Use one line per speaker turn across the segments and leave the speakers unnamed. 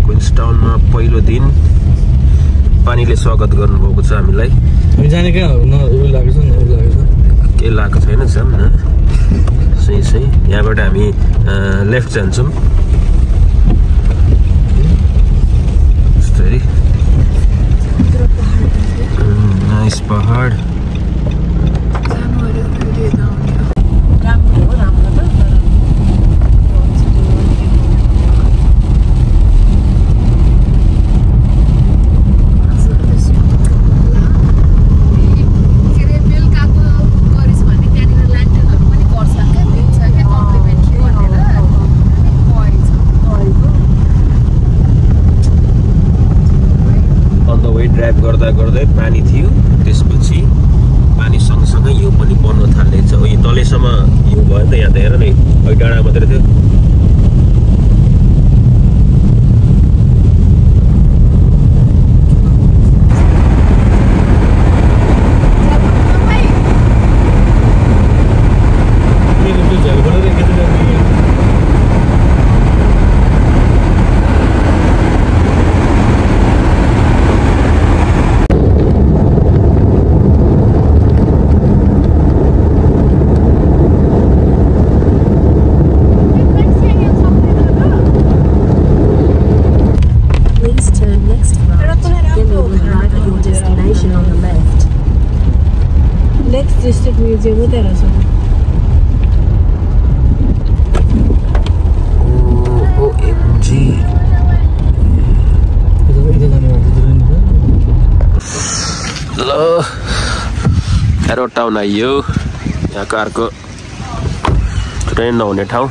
क्विन्सटाउनमा पहिलो दिन पानीले स्वागत गर्नुभएको छ हामीलाई।
जाने क्या
केही लागेको छैन जाम न सही यहाँबाट हामी लेफ्ट जान्छौँ। नाइस पहाड ड्राइभ गर्दा गर्दै पानी थियो, त्यसपछि पानी सँगसँगै यो पनि बन्न थालेछ। यो तलेसम्म यो भयो नि त, यहाँ त हेर न डाँडा मात्रै थियो।
डिस्ट्रिक्ट म्युजियम उतै रहेछ।
ल एरो टाउन आइयो। यहाँ कारको ट्रेन नहुने ठाउँ।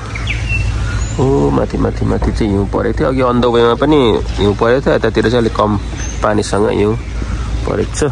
माथि चाहिँ हिउँ परेको थियो। अघि अन द वेमा पनि हिउँ परेको थियो। यतातिर चाहिँ अलिक कम पानीसँग हिउँ परेको छ।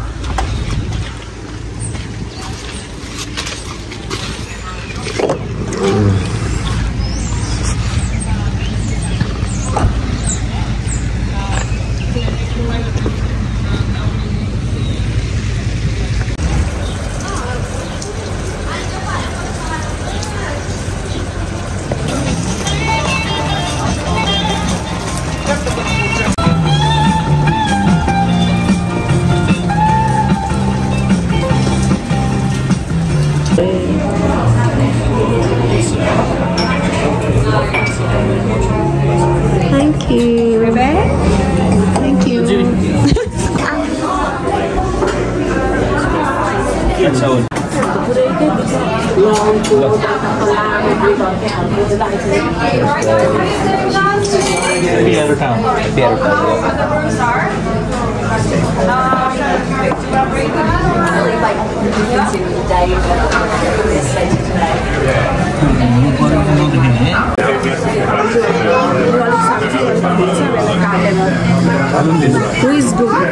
Thank you. Thank you. Who is good?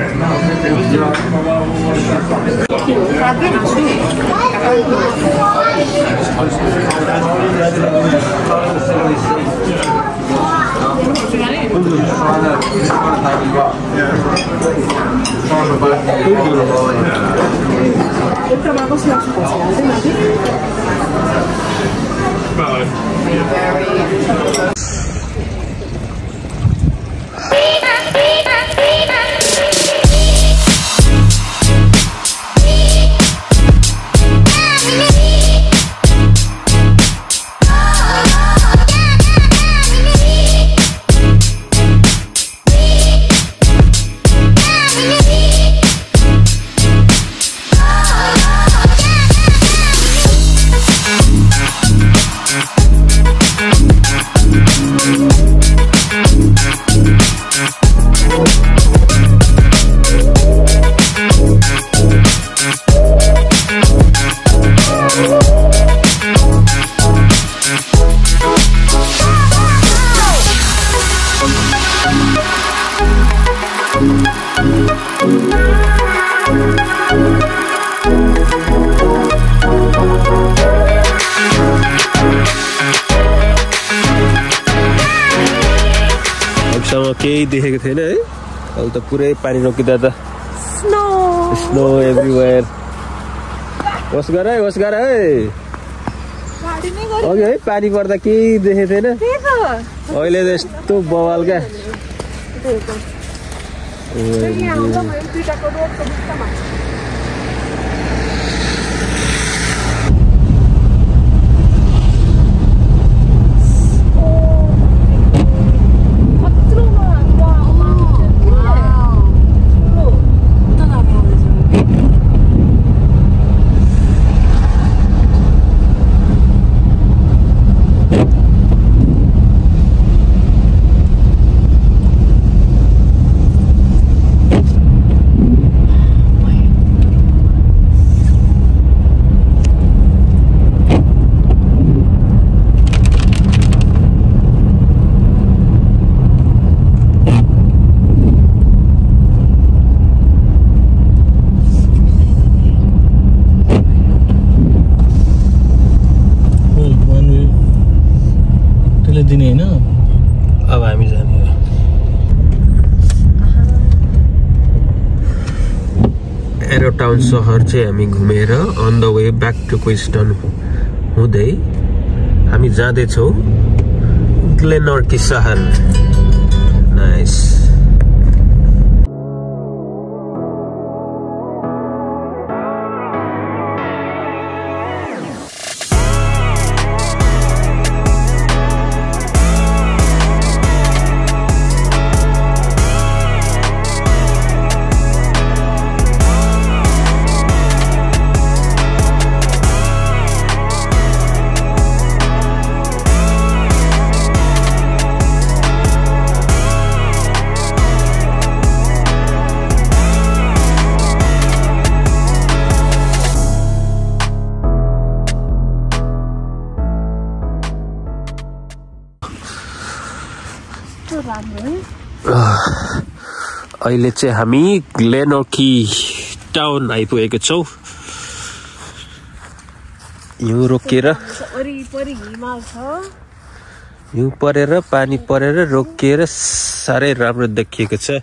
केही देखेको थिएन है। अहिले त पुरै पानी रोकिदा त स्नो एभ्रिवेयर। होस गर है, होस गर है। अघि है पानी पर्दा केही देखेको थिएन अहिले त यस्तो बवाल क्या टाउन सहर चाहिँ हामी घुमेर on the way back to Queenstown हुँदै हामी जाँदैछौँ ग्लेनर्की सहर नाइस अहिले चाहिँ हामी ग्लेनर्की टाउन आइपुगेको छौँ हिउँ रोकेर हिउँ परेर पानी परेर रोकिएर साह्रै राम्रो देखिएको छ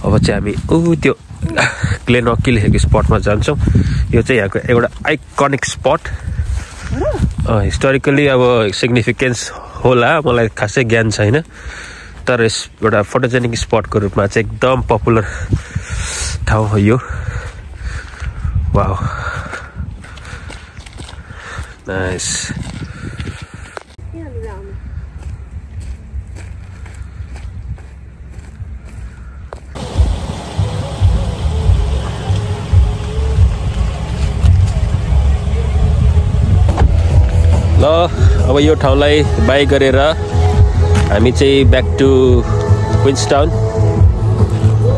अब चाहिँ हामी त्यो ग्लेनर्की लेखेको स्पटमा जान्छौँ यो चाहिँ यहाँको एउटा आइकनिक स्पट हिस्टोरिकली अब सिग्निफिकेन्स होला मलाई खासै ज्ञान छैन तर एउटा फोटोजेनिक स्पटको रूपमा चाहिँ एकदम पपुलर ठाउँ हो यो वाउ नाइस ल अब यो ठाउँलाई बाई गरेर हामी चाहिँ ब्याक टु क्विन्सटाउन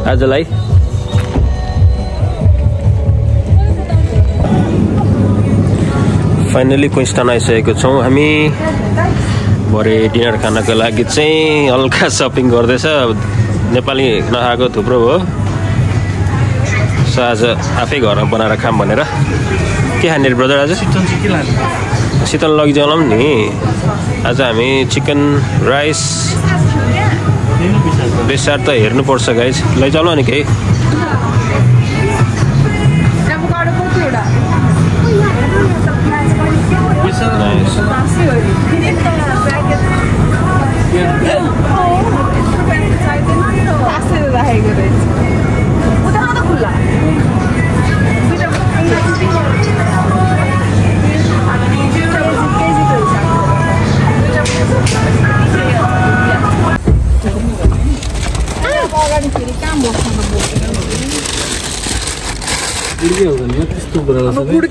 आजलाई फाइनली क्विन्सटाउन आइसकेको छौँ हामी भरे डिनर खानको लागि चाहिँ हल्का सपिङ गर्दैछ नेपाली नखाएको थुप्रो हो सो आज आफै घरमा बनाएर खाम भनेर के खाने ब्रदर आज शीतल लगिजाउँला नि आज हामी चिकन राइस बेसार त हेर्नुपर्छ गाइस लैजाउँला नि केही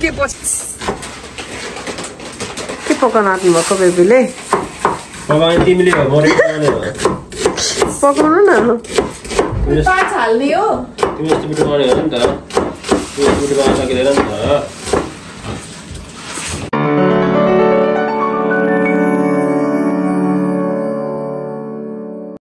के पकाउन आँट्नु भएको बेबीले
तिमीले
पकाउनु न
हाल्ने हो तिमी यस्तो मिठो बनाउने हो नि त मिठो बनाउन सकिँदैन नि त